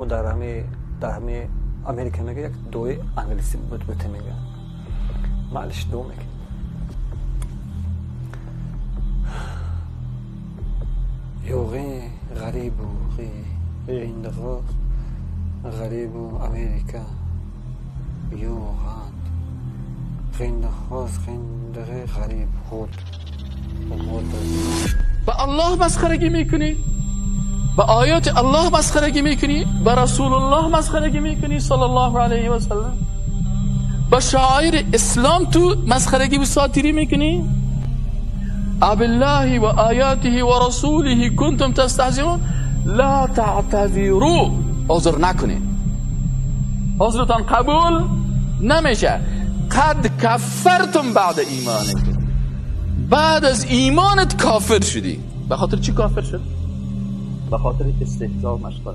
در همه امریکا میگه یک دوی انگلیسی بوده میگه معلش دو میگه یوغی غریب و غیندغا غریب و امریکا یوغان غیندغاز غیندغی غریب خود به الله مسخرگی میکنی، به آیات الله مسخرگی میکنی، به رسول الله مسخرگی میکنی صلی الله علیه و سلم، به شاعر اسلام تو مسخرگی و ساتیری میکنی. ابالله و آیاته و رسوله کنتم تستهزئون لا تعتذروا، عذر نکنید، عذرتان قبول نمیشه. قد کفرتم بعد ایمانکم، بعد از ایمانت کافر شدی. به خاطر چی کافر شد؟ به خاطر استهزاء و مشقه.